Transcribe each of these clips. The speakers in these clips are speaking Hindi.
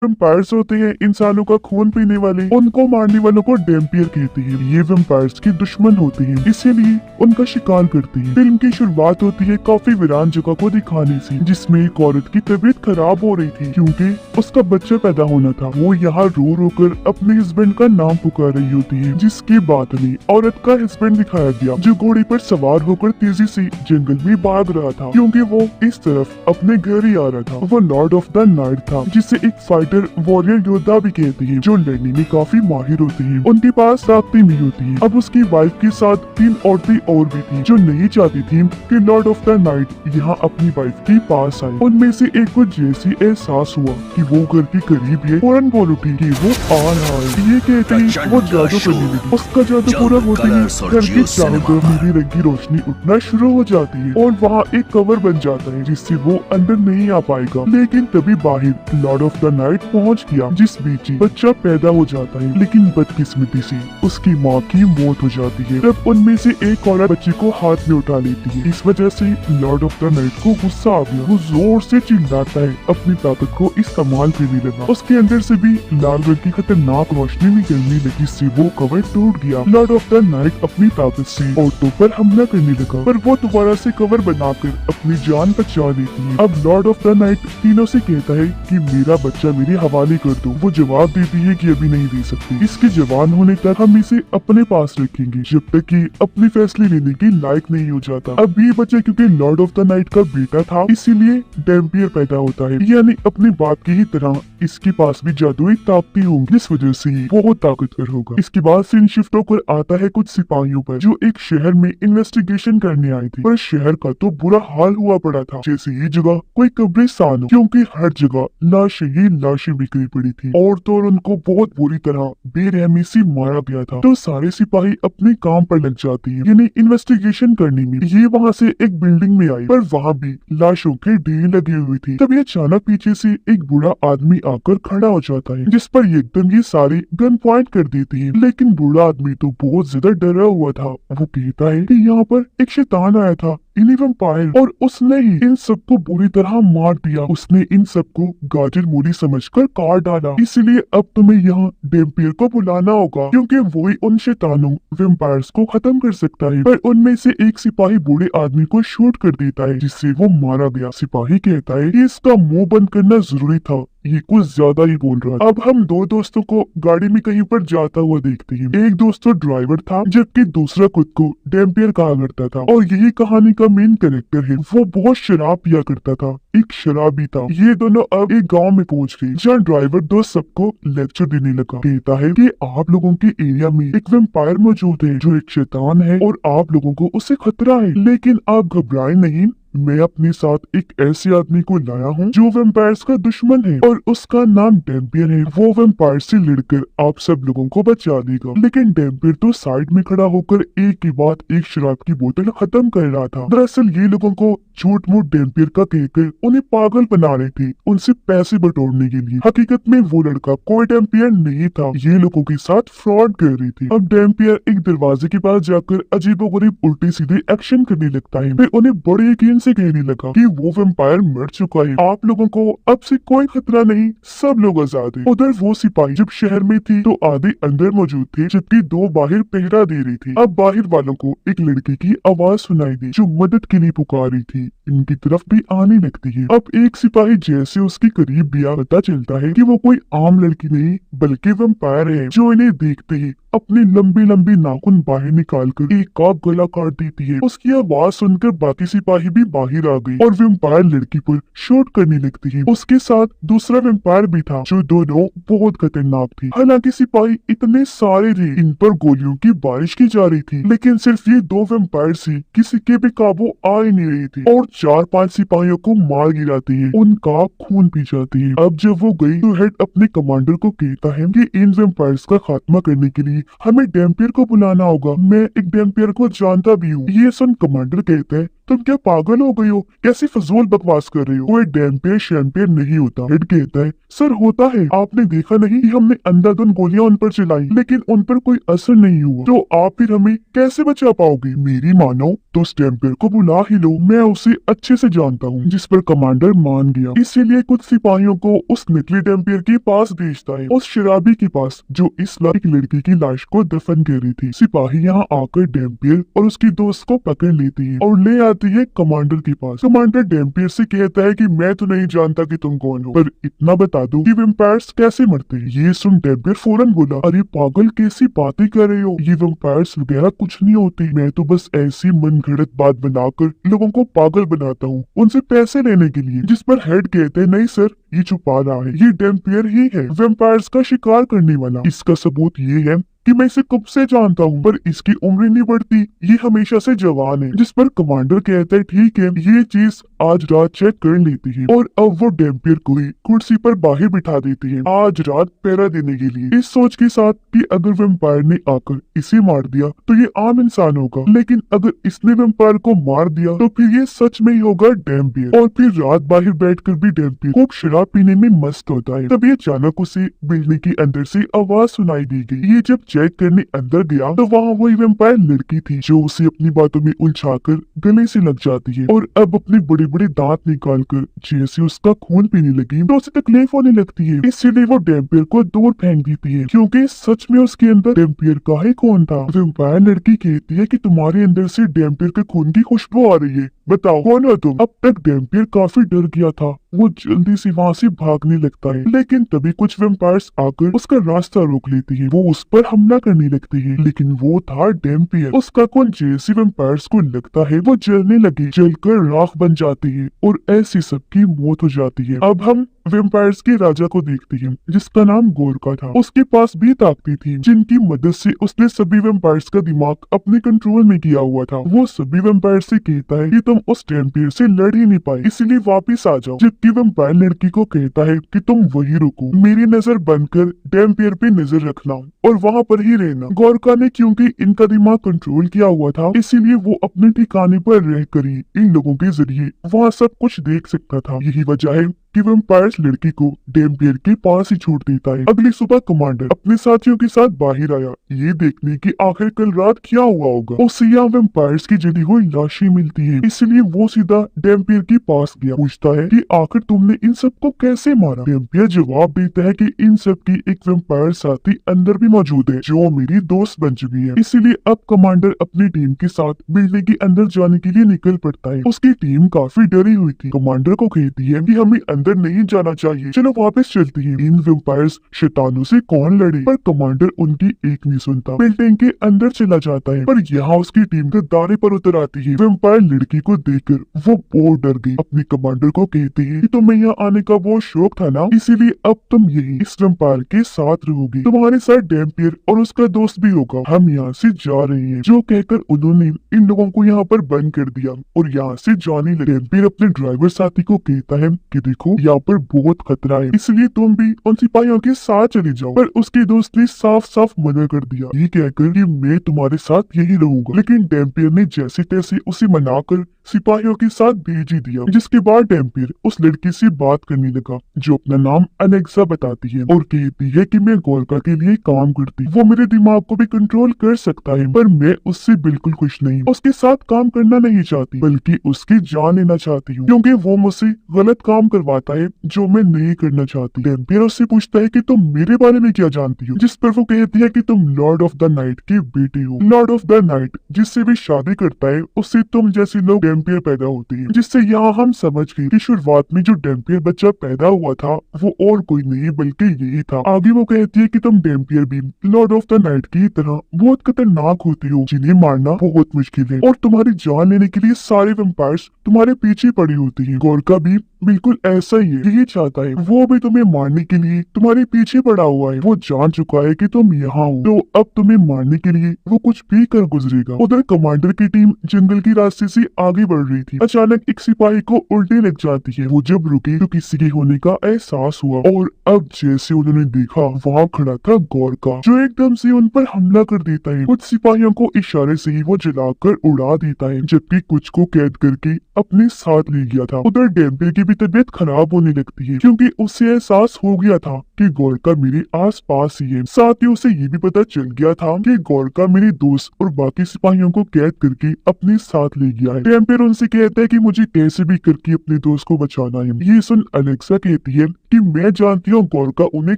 वेम्पायर्स होते हैं इंसानों का खून पीने वाले, उनको मारने वालों को डैम्पियर कहते हैं। ये वेम्पायर्स के दुश्मन होते हैं, इसीलिए उनका शिकार करते हैं। फिल्म की शुरुआत होती है काफी वीरान जगह को दिखाने से, जिसमें एक औरत की तबीयत खराब हो रही थी क्योंकि उसका बच्चा पैदा होना था। वो यहाँ रो रो कर अपने हस्बैंड का नाम पुकार रही होती है, जिसके बाद में औरत का हस्बैंड दिखाया गया जो घोड़े पर सवार होकर तेजी से जंगल में भाग रहा था क्योंकि वो इस तरफ अपने घर ही आ रहा था। वो लॉर्ड ऑफ द नाइट था, जिसे एक फाइटर वॉरियर योद्धा भी कहते हैं, जो लड़ने में काफी माहिर होते हैं। उनके पास ताकतें भी होती हैं। अब उसकी वाइफ के साथ 3 औरतें और भी थी जो नहीं चाहती थी कि लॉर्ड ऑफ द नाइट यहाँ अपनी वाइफ के पास आए। उनमें से एक को जैसे एहसास हुआ कि वो घर के करीब है, फौरन बोल उठी कि वो आ रहा है। ये कहते ही वो जादू करने लगी। उसका जादू पूरा होते ही घर के चारों तरफ नीली रंग की रोशनी उठना शुरू हो जाती है और वहाँ एक कवर बन जाता है जिससे वो अंदर नहीं आ पाएगा। लेकिन तभी बाहर लॉर्ड ऑफ द नाइट पहुंच गया, जिस बीच बच्चा पैदा हो जाता है। लेकिन बदकिस्मती से उसकी माँ की मौत हो जाती है। तब उनमें से एक औरत बच्चे को हाथ में उठा लेती है। इस वजह से लॉर्ड ऑफ द नाइट को गुस्सा आ गया। वो जोर से चिल्लाता है, अपनी ताकत को इस्तेमाल करने लगा। उसके अंदर से भी लाल रंग की खतरनाक रोशनी निकलने लगी, जिससे वो कवर टूट गया। लॉर्ड ऑफ द नाइट अपनी ताकत से औरतों पर हमला करने लगा, पर वो दोबारा से कवर बनाकर अपनी जान बचा लेती है। अब लॉर्ड ऑफ द नाइट तीनों से कहता है कि मेरा बच्चा मेरे हवाले कर दो। वो जवाब देती है कि अभी नहीं दे सकती, इसके जवान होने तक हम इसे अपने पास रखेंगे जब तक कि अपने फैसले लेने के लायक नहीं हो जाता। अब ये बच्चा क्योंकि लॉर्ड ऑफ द नाइट का बेटा था, इसीलिए डैम्पियर पैदा होता है, यानी अपने बाप की ही तरह इसके पास भी जादुई ताकतें होंगी, इस वजह से बहुत ताकतवर होगा। इसके बाद सीन शिफ्ट होकर आता है कुछ सिपाहियों पर, जो एक शहर में इन्वेस्टिगेशन करने आए थे। पर शहर का तो बुरा हाल हुआ पड़ा था, जैसे ये जगह कोई कब्रिस्तान हो, क्योंकि हर जगह लाशें ही लाशें बिखरी पड़ी थी और तो उनको बहुत बुरी तरह बेरहमी से मारा गया था। तो सारे सिपाही अपने काम पर लग जाते हैं, यानी इन्वेस्टिगेशन करने में। ये वहाँ से एक बिल्डिंग में आई, पर वहाँ भी लाशों के ढेर लगे हुए थे। तभी अचानक पीछे से एक बूढ़ा आदमी आकर खड़ा हो जाता है, जिस पर एकदम ये सारे गन पॉइंट कर देते हैं। लेकिन बूढ़ा आदमी तो बहुत ज्यादा डरा हुआ था। वो कहता है कि यहाँ पर एक शैतान आया था, इन्हीं वैम्पायर, और उसने ही इन सबको बुरी तरह मार दिया। उसने इन सबको गाजर मूली समझकर काट डाला, इसलिए अब तुम्हें यहाँ डैम्पियर को बुलाना होगा, क्योंकि वही उन शैतानों वैम्पायर्स को खत्म कर सकता है। पर उनमें से एक सिपाही बूढ़े आदमी को शूट कर देता है, जिससे वो मारा गया। सिपाही कहता है कि इसका मुंह बंद करना जरूरी था, ये कुछ ज्यादा ही बोल रहा है। अब हम दो दोस्तों को गाड़ी में कहीं पर जाता हुआ देखते हैं। एक दोस्त तो ड्राइवर था, जबकि दूसरा खुद को डैम्पियर कहा करता था, और यही कहानी का मेन कैरेक्टर है। वो बहुत शराब पिया करता था, एक शराबी था। ये दोनों अब एक गांव में पहुंच गए, जहाँ ड्राइवर दोस्त सबको लेक्चर देने लगा। कहता है कि आप लोगों के एरिया में एक वैम्पायर मौजूद है जो एक शैतान है और आप लोगों को उससे खतरा है, लेकिन आप घबराएं नहीं। मैं अपने साथ एक ऐसे आदमी को लाया हूँ जो वैम्पायर्स का दुश्मन है और उसका नाम डैम्पियर है। वो वैम्पायर से लड़कर आप सब लोगों को बचा देगा। लेकिन डैम्पियर तो साइड में खड़ा होकर एक के बाद एक शराब की बोतल खत्म कर रहा था। दरअसल ये लोगों को झूठ मूठ डैम्पियर का कहकर उन्हें पागल बना रहे थे, उनसे पैसे बटोरने के लिए। हकीकत में वो लड़का कोई डैम्पियर नहीं था, ये लोगों के साथ फ्रॉड कर रही थी। अब डैम्पियर एक दरवाजे के पास जाकर अजीबोगरीब उल्टे सीधे एक्शन करने लगता है। फिर उन्हें बड़े यकीन से कहने लगा कि वो वैम्पायर मर चुका है, आप लोगों को अब से कोई खतरा नहीं, सब लोग आजाद हैं। उधर वो सिपाही जब शहर में थी तो आधे अंदर मौजूद थे, जबकि 2 बाहर पहरा दे रही थी। अब बाहर वालों को एक लड़की की आवाज सुनाई दी जो मदद के लिए पुकार रही थी। इनकी तरफ भी आने लगती है। अब एक सिपाही जैसे उसके करीब गया, पता चलता है कि वो कोई आम लड़की नहीं बल्कि वैम्पायर है, जो इन्हें देखते ही अपनी लंबी लंबी नाखून बाहर निकालकर एक का गला काट देती है। उसकी आवाज सुनकर बाकी सिपाही भी बाहर आ गए और वैम्पायर लड़की पर शूट करने लगती है। उसके साथ दूसरा वैम्पायर भी था, जो दोनों बहुत खतरनाक थी। हालांकि सिपाही इतने सारे थे, इन पर गोलियों की बारिश की जा रही थी, लेकिन सिर्फ ये 2 वैम्पायर से किसी के भी काबू आ ही नहीं रही थी और 4-5 सिपाहियों को मार गिराती है, उनका खून पी जाती है। अब जब वो गई तो हेड अपने कमांडर को कहता है कि इन वैम्पायर्स का खात्मा करने के लिए हमें डैम्पियर को बुलाना होगा। मैं एक डैम्पियर को जानता भी हूँ। ये सुन कमांडर कहता है तुम क्या पागल हो गई हो? कैसी फजूल बकवास कर रही हो? कोई डैम्पियर शैम्पियर नहीं होता। हेड कहता है, सर होता है। आपने देखा नहीं कि हमने अंधाधुंध गोलियां उन पर चलाई लेकिन उन पर कोई असर नहीं हुआ, तो आप फिर हमें कैसे बचा पाओगे? मेरी मानो तो उस डैम्पियर को बुला ही लो, मैं उसे अच्छे से जानता हूँ। जिस पर कमांडर मान गया। इसीलिए कुछ सिपाहियों को उस नकली डैम्पियर के पास भेजता है, उस शराबी के पास जो इस लायक लड़की की लाश को दफन कर रही थी। सिपाही यहाँ आकर डैम्पियर और उसकी दोस्त को पकड़ लेती है और ले आती है कमांडर के पास। कमांडर डैम्पियर से कहता है कि मैं तो नहीं जानता कि तुम कौन हो, पर इतना बता दो कि वैम्पायर्स कैसे मरते हैं। ये सुन डैम्पियर फौरन बोला, अरे पागल कैसी बातें कर रहे हो, ये वैम्पायर्स वगैरह कुछ नहीं होती। मैं तो बस ऐसी मनगढ़ंत बात बनाकर लोगों को पागल बनाता हूँ उनसे पैसे लेने के लिए। जिस पर हेड कहते हैं, नहीं सर, ये छुपा रहा है, ये डैम्पियर ही है, वैम्पायर्स का शिकार करने वाला। इसका सबूत ये है कि मैं इसे कब से जानता हूँ, पर इसकी उम्र नहीं बढ़ती, ये हमेशा से जवान है। जिस पर कमांडर कहता है, ठीक है, ये चीज आज रात चेक कर लेती है। और अब वो डैम्पियर को ही कुर्सी पर बाहर बिठा देती है आज रात पहरा देने के लिए, इस सोच के साथ कि अगर वैम्पायर ने आकर इसे मार दिया तो ये आम इंसान होगा, लेकिन अगर इसने वैम्पायर को मार दिया तो फिर ये सच में ही होगा डैम्पियर। और फिर रात बाहर बैठकर भी डैम्पियर खूब शराब पीने में मस्त होता है। तभी अचानक उसे बिल्डिंग के अंदर से आवाज सुनाई दी गई। ये जब चेक करने अंदर गया तो वहाँ वही वैम्पायर लड़की थी जो उसे अपनी बातों में उलझाकर गले से लग जाती है और अब अपने बड़े बड़े दांत निकालकर जैसे उसका खून पीने लगी तो उसे तकलीफ होने लगती है। इसलिए वो डैम्पियर को दूर फेंक देती है, क्योंकि सच में उसके अंदर डैम्पियर का ही खून था। वैम्पायर लड़की कहती है कि तुम्हारे अंदर से डैम्पियर के खून की खुशबू आ रही है, बताओ कौन हो तुम? अब तक डैम्पियर काफी डर गया था, वो जल्दी से वहाँ से भागने लगता है, लेकिन तभी कुछ वैम्पायर्स आकर उसका रास्ता रोक लेती है। वो उस पर हमला करने लगती है, लेकिन वो था डैम्पियर। उसका खून जैसे वैम्पायर्स को लगता है वो जलने लगी, जलकर राख बन जाती है और ऐसी सबकी मौत हो जाती है। अब हम वैम्पायर्स के राजा को देखते हैं जिसका नाम गोरका था। उसके पास भी ताकतें थी जिनकी मदद से उसने सभी वैम्पायर्स का दिमाग अपने कंट्रोल में किया हुआ था। वो सभी वैम्पायर से कहता है कि तुम उस डैम्पियर से लड़ ही नहीं पाए, इसलिए वापिस आ जाओ। जबकि वैम्पायर लड़की को कहता है कि तुम वही रुको, मेरी नजर बनकर डैम्पियर पे नजर रखना और वहाँ पर ही रहना। गोरका ने क्योंकि इनका दिमाग कंट्रोल किया हुआ था, इसीलिए वो अपने ठिकाने पर रहकर ही इन लोगों के जरिए वहाँ सब कुछ देख सकता था। यही वजह है कि वैम्पायर्स लड़की को डैम्पियर के पास ही छोड़ देता है। अगली सुबह कमांडर अपने साथियों के साथ बाहर आया ये देखने की आखिर कल रात क्या हुआ होगा। उसे यहाँ वैम्पायर्स की जली हुई लाशें मिलती है, इसलिए वो सीधा डैम्पियर के पास गया। पूछता है कि आखिर तुमने इन सबको कैसे मारा? डैम्पियर जवाब देता है कि इन सब की एक वैम्पायर साथी अंदर भी मौजूद है जो मेरी दोस्त बन चुकी है। इसीलिए अब कमांडर अपनी टीम के साथ बिल्डिंग के अंदर जाने के लिए निकल पड़ता है। उसकी टीम काफी डरी हुई थी। कमांडर को कहती है कि हमें अंदर नहीं जाना चाहिए, चलो वापस चलती है। इन वैम्पायर्स शैतानों से कौन लड़े? पर कमांडर उनकी एक नहीं सुनता, बिल्डिंग के अंदर चला जाता है। पर यहाँ उसकी टीम गद्दारे पर उतर आती है। वैम्पायर लड़की को देखकर वो बहुत डर गई। अपने कमांडर को कहती है कि तुम्हें यहाँ आने का बहुत शौक था ना, इसीलिए अब तुम यही इस वैम्पायर के साथ रहोगी, तुम्हारे साथ डैम्पियर और उसका दोस्त भी होगा, हम यहाँ से जा रहे हैं। जो कहकर उन्होंने इन लोगों को यहाँ पर बंद कर दिया और यहाँ से जाने लगे। डैम्पियर अपने ड्राइवर साथी को कहता है कि देखो यहाँ पर बहुत खतरा है, इसलिए तुम भी उन सिपाहियों के साथ चले जाओ। पर उसके दोस्त ने साफ साफ मना कर दिया, ये कहकर कि मैं तुम्हारे साथ यही रहूंगा। लेकिन डैम्पियर ने जैसे तैसे उसे मनाकर सिपाहियों के साथ भेज ही दिया। जिसके बाद डैम्पियर उस लड़की से बात करने लगा जो अपना नाम अलेक्सा बताती है और कहती है कि मैं गोरका के लिए काम करती, वो मेरे दिमाग को भी कंट्रोल कर सकता है, पर मैं उससे बिल्कुल खुश नहीं, उसके साथ काम करना नहीं चाहती, बल्कि उसकी जान लेना चाहती हूँ, क्योंकि वो मुझसे गलत काम करवाता है जो मैं नहीं करना चाहती। डैम्पियर उससे पूछता है कि तुम मेरे बारे में क्या जानती हो? जिस पर वो कहती है कि तुम लॉर्ड ऑफ द नाइट की बेटी हो। लॉर्ड ऑफ द नाइट जिससे भी शादी करता है उससे तुम जैसे लोग डैम्पियर पैदा होते हैं। जिससे यहाँ हम समझ गए कि शुरुआत में जो डैम्पियर बच्चा पैदा हुआ था वो और कोई नहीं बल्कि यही था। आगे वो कहती है कि तुम डैम्पियर भी लॉर्ड ऑफ द नाइट की तरह बहुत खतरनाक होती हो, जिन्हें मारना बहुत मुश्किल है और तुम्हारी जान लेने के लिए सारे वैम्पायर्स तुम्हारे पीछे पड़ी होती हैं। गोरका भी बिल्कुल ऐसा ही है, यही चाहता है। वो भी तुम्हें मारने के लिए तुम्हारे पीछे पड़ा हुआ है। वो जान चुका है कि तुम यहाँ हो, तो अब तुम्हें मारने के लिए वो कुछ भी कर गुजरेगा। उधर कमांडर की टीम जंगल की रास्ते से आगे बढ़ रही थी। अचानक एक सिपाही को उल्टी लग जाती है। वो जब रुके तो किसी के होने का एहसास हुआ, और अब जैसे उन्होंने देखा, वहाँ खड़ा था गोरका, जो एकदम से उन पर हमला कर देता है। कुछ सिपाहियों को इशारे से ही वो जलाकर उड़ा देता है, जबकि कुछ को कैद करके अपने साथ ले गया था। उधर डेम्पियर की भी तबीयत खराब होने लगती है, क्योंकि उसे एहसास हो गया था कि गोरका मेरे आस पास ही है। साथ ही उसे ये भी पता चल गया था कि गोरका मेरे दोस्त और बाकी सिपाहियों को कैद करके अपने साथ ले गया है। डेम्पियर उनसे कहता है कि मुझे कैसे भी करके अपने दोस्त को बचाना है। ये सुन अलेक्सा कहती है कि मैं जानती हूँ गोरका उन्हें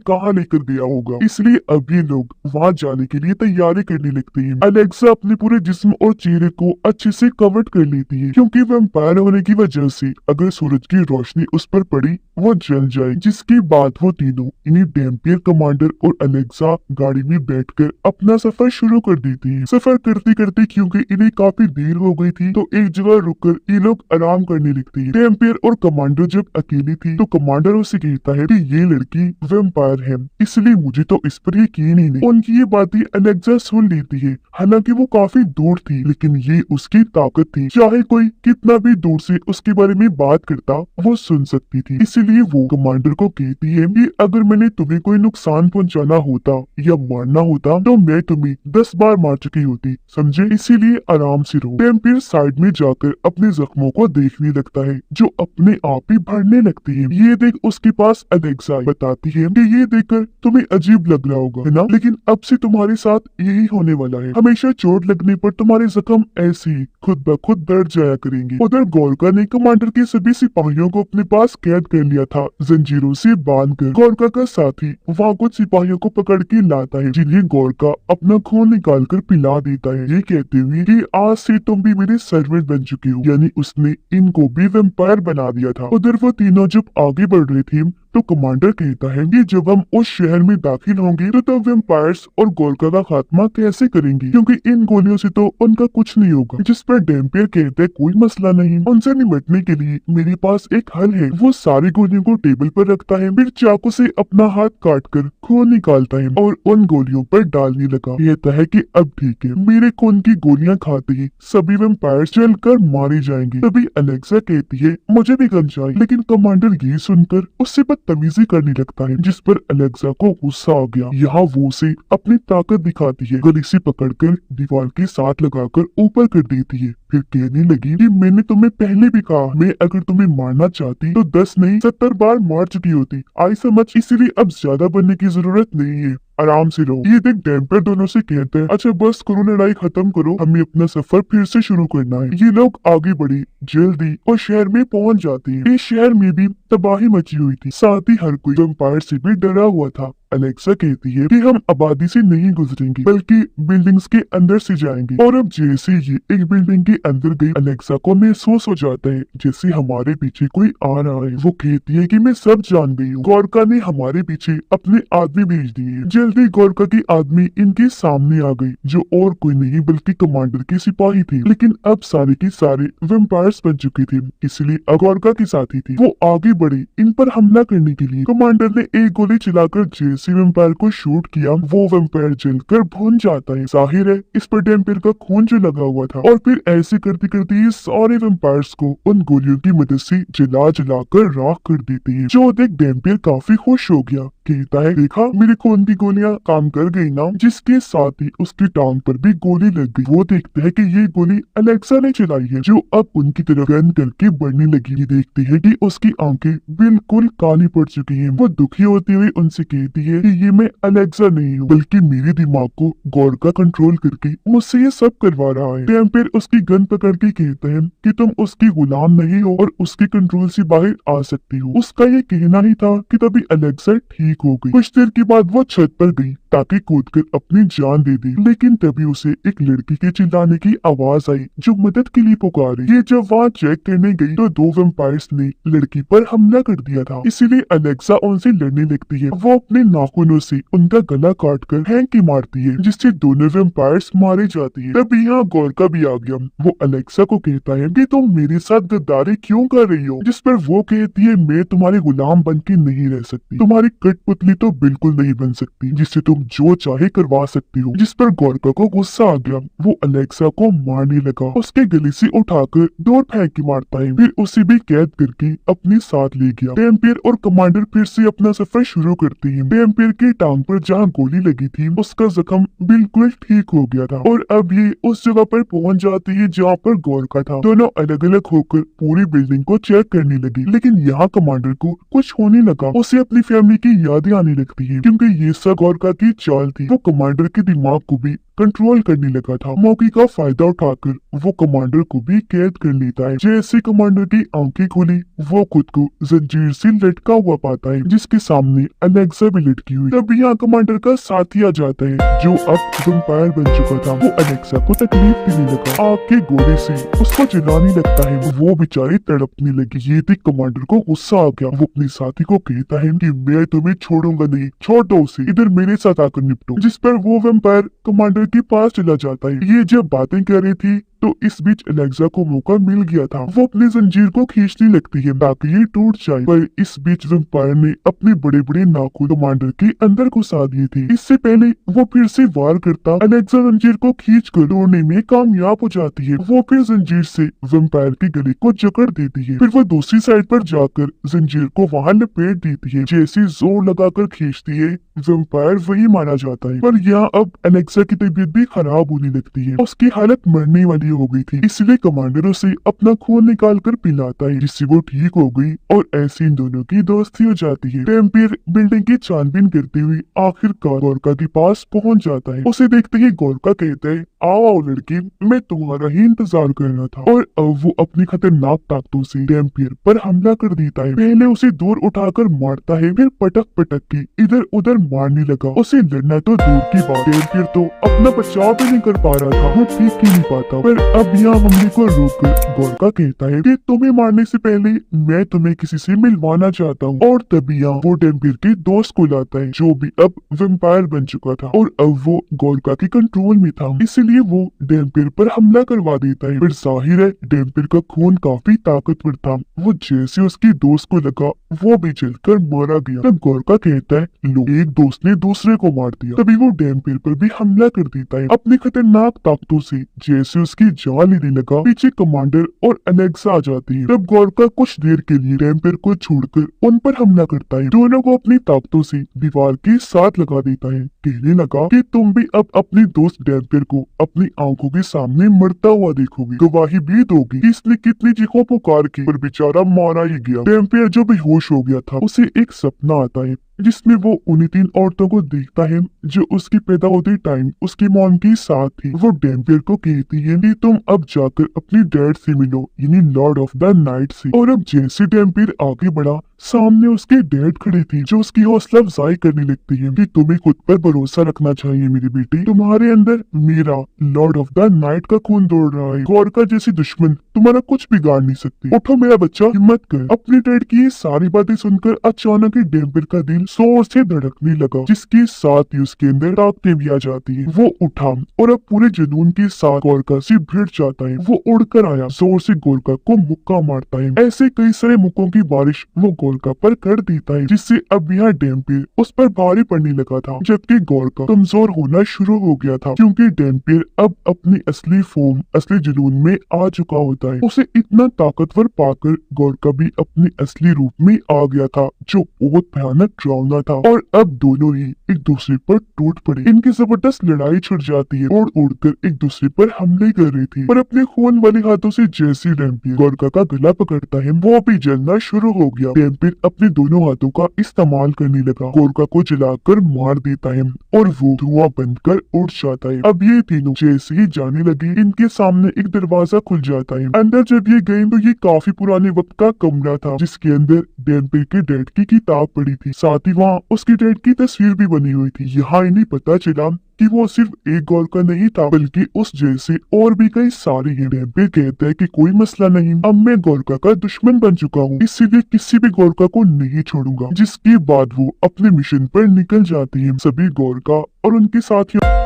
कहाँ लेकर गया होगा, इसलिए अब ये लोग वहाँ जाने के लिए तैयारी करने लगते हैं। अलेक्सा अपने पूरे जिस्म और चेहरे को अच्छे से कवर कर लेती है, क्योंकि वैम्पायर होने की वजह से अगर सूरज की रोशनी उस पर पड़ी वो जल जाए। जिसके बाद वो तीनों इन्हें डेम्पियर, कमांडर और अलेक्सा गाड़ी में बैठकर अपना सफर शुरू कर देती है। सफर करते करते क्योंकि इन्हें काफी देर हो गई थी, तो एक जगह रुककर ये लोग आराम करने लगते हैं। डेम्पियर और कमांडर जब अकेली थी तो कमांडर उसे कहता है कि ये लड़की वैम्पायर है, इसलिए मुझे तो इस पर यकीन ही नहीं। उनकी ये बातें अलेक्सा सुन लेती है। हालांकि वो काफी दूर थी, लेकिन ये उसकी ताकत थी। चाहे कोई कितना भी दूर से उसके बारे में बात करता, वो सुन सकती थी। इसलिए वो कमांडर को कहती है कि अगर मैंने तुम्हें कोई नुकसान पहुंचाना होता या मारना होता तो मैं तुम्हें 10 बार मार चुकी होती, समझे? इसीलिए आराम से रहो। डेम्पियर साइड में जाकर अपने जख्मों को देखने लगता है, जो अपने आप ही भरने लगती है। ये देख उसके पास अलेक्सा बताती है कि ये देखकर तुम्हें अजीब लग रहा होगा, है ना? लेकिन अब से तुम्हारे साथ यही होने वाला है। हमेशा चोट लगने पर तुम्हारे जख्म ऐसे ही खुद ब खुद बढ़ जाया करेंगे। उधर गोरका ने कमांडर के सभी सिपाहियों को अपने पास कैद कर लिया था, जंजीरों से बांधकर। गोरका का साथी वहाँ कुछ सिपाहियों को पकड़ के लाता है, जिन्हें गोरका अपना खून निकाल कर पिला देता है, ये कहते हुए कि आज से तुम भी मेरे सर्वेंट बन चुके हो। यानी उसने इनको भी वैम्पायर बना दिया था। उधर वो तीनों जब आगे बढ़ रहे थे तो कमांडर कहता है कि जब हम उस शहर में दाखिल होंगे तो तब वैम्पायर्स और गोरका का खात्मा कैसे करेंगे, क्योंकि इन गोलियों से तो उनका कुछ नहीं होगा। जिस पर डेम्पियर कहते हैं कोई मसला नहीं, उनसे निपटने के लिए मेरे पास एक हल है। वो सारी गोलियों को टेबल पर रखता है, फिर चाकू से अपना हाथ काटकर खून निकालता है और उन गोलियों पर डालने लगा। कहता है कि अब ठीक है, मेरे खून की गोलियां खाते ही सभी वैम्पायर्स जलकर मारे जाएंगे। तभी अलेक्सा कहती है मुझे भी गन चाहिए, लेकिन कमांडर ये सुनकर उससे बदतमीजी करने लगता है, जिस पर अलेक्सा को गुस्सा आ गया। यहाँ वो उसे अपनी ताकत दिखाती है, गले से पकड़कर दीवार के साथ लगाकर ऊपर कर देती है। फिर कहने लगी कि मैंने तुम्हें पहले भी कहा, मैं अगर तुम्हें मारना चाहती तो 10 नहीं 70 बार मार चुकी होती। आई समझ, इसीलिए अब ज्यादा बनने की जरूरत नहीं है, आराम से रहो। ये देख डेम्पियर दोनों से कहते हैं अच्छा बस करो, लड़ाई खत्म करो, हमें अपना सफर फिर से शुरू करना है। ये लोग आगे बढ़े जल्दी और शहर में पहुंच जाते हैं। इस शहर में भी तबाही मची हुई थी, साथ ही हर कोई वैम्पायर से भी डरा हुआ था। अलेक्सा कहती है कि हम आबादी से नहीं गुजरेंगे, बल्कि बिल्डिंग्स के अंदर से जाएंगे। और अब जैसे ये एक बिल्डिंग के अंदर गई, अलेक्सा को महसूस हो जाता है जैसे हमारे पीछे कोई आ रहा है। वो कहती है कि मैं सब जान गई हूँ, गोरका ने हमारे पीछे अपने आदमी भेज दिए। जल्दी गोरका की आदमी इनके सामने आ गई, जो और कोई नहीं बल्कि कमांडर के सिपाही थे। लेकिन अब सारे के सारे वैम्पायर्स बन चुके थे, इसलिए गोरका के साथी थी। वो आगे बढ़े इन पर हमला करने के लिए। कमांडर ने एक गोली चलाकर जैसे वैम्पायर को शूट किया, वो वैम्पायर जलकर भुन जाता है। जाहिर है इस पर डेम्पियर का खून जो लगा हुआ था। और फिर ऐसे करते करते ये सारे वैम्पायर्स को उन गोलियों की मदद से जला जलाकर राख कर देते हैं। जो देख डेम्पियर काफी खुश हो गया, कहता है देखा मेरे खून की गोलियां काम कर गई ना। जिसके साथ ही उसकी टांग पर भी गोली लग गई। वो देखते है कि ये गोली अलेक्सा ने चलाई है, जो अब उनकी तरफ गन करके बढ़ने लगी। ये देखते है कि उसकी आंखें बिल्कुल काली पड़ चुकी हैं। वो दुखी होते हुए उनसे कहती है कि ये मैं अलेक्सा नहीं हूँ, बल्कि मेरे दिमाग को गोरका कंट्रोल करके मुझसे ये सब करवा रहा है। डेम्पियर उसकी गन पकड़ के कहते हैं कि तुम उसकी गुलाम नहीं हो और उसके कंट्रोल से बाहर आ सकती हो। उसका ये कहना ही था कि तभी अलेक्सा ठीक हो गई। कुछ देर के बाद वो छत पर गई ताकि कूदकर अपनी जान दे दी, लेकिन तभी उसे एक लड़की के चिल्लाने की आवाज आई जो मदद के लिए पुकारी। ये जब वहाँ चेक करने गई तो 2 वैम्पायर्स ने लड़की पर हमला कर दिया था, इसीलिए अलेक्सा उनसे लड़ने लगती है। वो अपने नाखूनों से उनका गला काटकर हैंकी मारती है, जिससे दोनों वैम्पायर्स मारे जाते हैं। तब यहाँ गोरका भी आ गया। वो अलेक्सा को कहता है कि तुम मेरे साथ गद्दारी क्यों कर रही हो, जिस पर वो कहती है मैं तुम्हारे गुलाम बन के नहीं रह सकती, तुम्हारी कठपुतली तो बिल्कुल नहीं बन सकती जिससे तुम जो चाहे करवा सकती हो। जिस पर गोरका को गुस्सा आ गया। वो अलेक्सा को मारने लगा, उसके गले से उठाकर दूर फेंक के मारता है, फिर उसे भी कैद करके अपने साथ ले गया। डैम्पियर और कमांडर फिर से अपना सफर शुरू करते हैं। डैम्पियर की टांग पर जहाँ गोली लगी थी उसका जख्म बिल्कुल ठीक हो गया था और अब ये उस जगह पर पहुंच जाती है जहाँ पर गोरका था। दोनों अलग अलग होकर पूरी बिल्डिंग को चेक करने लगी, लेकिन यहाँ कमांडर को कुछ होने लगा। उसे अपनी फैमिली की यादें आने लगती है, क्योंकि ये सब गोरका की चाल थी। वो कमांडर के दिमाग को भी कंट्रोल करने लगा था। मौके का फायदा उठाकर वो कमांडर को भी कैद कर लेता है। जैसे कमांडर की आंखें खुली, वो खुद को जंजीर से लटका हुआ पाता है, जिसके सामने अलेक्सा भी लटकी हुई। तब यहाँ कमांडर का साथी आ जाता है, जो अब वैम्पायर बन चुका था। वो अलेक्सा को तकलीफ देने लगा, आग के गोले से उसको जलाने लगता है। वो बेचारी तड़पने लगी। ये देख कमांडर को गुस्सा आ गया। वो अपने साथी को कहता है कि मैं तुम्हें छोड़ूंगा नहीं, छोड़ दो उसे, इधर मेरे साथ आकर निपटो। जिस पर वो वैम्पायर कमांडर के पास चला जाता है। ये जब बातें कर रही थी तो इस बीच अलेक्सा को मौका मिल गया था। वो अपनी जंजीर को खींचने लगती है ताकि ये टूट जाए, पर इस बीच वैम्पायर ने अपने बड़े बड़े नाखून कमांडर के अंदर घुसा दिए थे। इससे पहले वो फिर से वार करता अलेक्सा जंजीर को खींच कर तोड़ने में कामयाब हो जाती है। वो फिर जंजीर से वैम्पायर के गले को जकड़ देती है, फिर वो दूसरी साइड पर जाकर जंजीर को वहाँ लपेट देती है। जैसे जोर लगाकर खींचती है, वैम्पायर वही मारा जाता है। पर यहाँ अब अलेक्सा की तबीयत भी खराब होने लगती है। उसकी हालत मरने वाली हो गई थी, इसलिए कमांडर उसे अपना खून निकाल कर पिलाता है, जिससे वो ठीक हो गई और ऐसे इन दोनों की दोस्ती हो जाती है। डैम्पियर बिल्डिंग की छानबीन करते हुए आखिरकार गोरका के पास पहुंच जाता है। उसे देखते ही गोरका कहता है, आओ आओ लड़की, मैं तुम्हारा ही इंतजार कर रहा था। और अब वो अपनी खतरनाक ताकतों से डैम्पियर पर हमला कर देता है। पहले उसे दूर उठाकर मारता है, फिर पटक पटक के इधर उधर मारने लगा। उसे लड़ना तो दूर की बात, डैम्पियर तो अपना बचाव भी नहीं कर पा रहा था, वो ठीक ही नहीं पाता। पर अब यहाँ हमले को रोककर गोरका कहता है कि तुम्हें मारने से पहले मैं तुम्हें किसी से मिलवाना चाहता हूँ। और तभी यहाँ वो डैम्पियर के दोस्त को लाता है, जो भी अब वैम्पायर बन चुका था और अब वो गोरका के कंट्रोल में था, इसलिए वो डैम्पियर पर हमला करवा देता है। फिर जाहिर है डैम्पियर का खून काफी ताकतवर था। वो जैसे उसके दोस्त को लगा, वो भी जलकर मारा गया। तब गोरका कहता है, लो, एक दोस्त ने दूसरे को मार दिया। तभी वो डैम्पियर पर भी हमला कर देता है अपनी खतरनाक ताकतों से। जैसे उसकी जान लेने लगा, पीछे कमांडर और अलेक्सा आ जाती है। तब गोरका कुछ देर के लिए डैम्पियर को छोड़कर उन पर हमला करता है। दोनों को अपनी ताकतों से दीवार के साथ लगा देता है। कहने लगा कि तुम भी अब अपने दोस्त डैम्पियर को अपनी आंखों के सामने मरता हुआ देखोगे, गवाही भी दोगी इसने कितनी चीखों पुकार की, पर बेचारा मारा ही गया। डैम्पियर जो बेहोश हो गया था, उसे एक सपना आता है जिसमें वो उन्हीं 3 औरतों को देखता है जो उसकी पैदा होते टाइम उसकी मॉम के साथ थी। वो डैम्पियर को कहती है कि तुम अब जाकर अपनी डैड से मिलो, यानी लॉर्ड ऑफ द नाइट से। और अब जैसे डैम्पियर आगे बढ़ा, सामने उसके डैड खड़े थे, जो उसकी हौसला अफजाई करने लगती है कि तुम्हें खुद पर भरोसा रखना चाहिए मेरी बेटी, तुम्हारे अंदर मेरा लॉर्ड ऑफ द नाइट का खून दौड़ रहा है। गोरका जैसी दुश्मन तुम्हारा कुछ बिगाड़ नहीं सकती। उठो मेरा बच्चा, हिम्मत कर। अपने डैड की ये सारी बातें सुनकर अचानक ही डैम्पियर का दिल जोर से धड़कने लगा, जिसके साथ ही उसके अंदर ताकतें भी आ जाती है। वो उठा और अब पूरे जुनून के साथ गोरका से भिड़ जाता है। वो उड़कर आया, जोर से गोरका को मुक्का मारता है। ऐसे कई सारे मुक्कों की बारिश वो गोरका पर कर देता है, जिससे अब यहाँ डैम्पियर उस पर भारी पड़ने लगा था, जबकि गोरका कमजोर होना शुरू हो गया था, क्योंकि डैम्पियर अब अपनी असली फॉर्म, असली जुनून में आ चुका होता है। उसे इतना ताकतवर पाकर गोरका भी अपने असली रूप में आ गया था, जो बहुत भयानक डरावना था। और अब दोनों ही एक दूसरे पर टूट पड़े। इनकी जबरदस्त लड़ाई छिड़ जाती है और उड़कर एक दूसरे पर हमले कर रही थी। पर अपने खून वाले हाथों से जैसे डैम्पियर गोरका का गला पकड़ता है, वो भी जलना शुरू हो गया। डैम्पियर अपने दोनों हाथों का इस्तेमाल करने लगा, गोरका को जलाकर मार देता है और वो धुआं बनकर उड़ जाता है। अब ये तीनों जैसे ही जाने लगे, इनके सामने एक दरवाजा खुल जाता है। अंदर जब ये गए तो ये काफी पुराने वक्त का कमरा था, जिसके अंदर डैम्पियर के डैड की किताब पड़ी थी। साथ साथ ही वहाँ उसकी डेड की तस्वीर भी बनी हुई थी। यहाँ इन्हें पता चला कि वो सिर्फ एक गोरखा नहीं था, बल्कि उस जैसे और भी कई सारे हैं। डेम्पियर कहता है कि कोई मसला नहीं, अब मैं गोरखा का दुश्मन बन चुका हूँ, इसीलिए किसी भी गोरखा को नहीं छोड़ूंगा। जिसके बाद वो अपने मिशन पर निकल जाते हैं। सभी गोरखा और उनके साथियों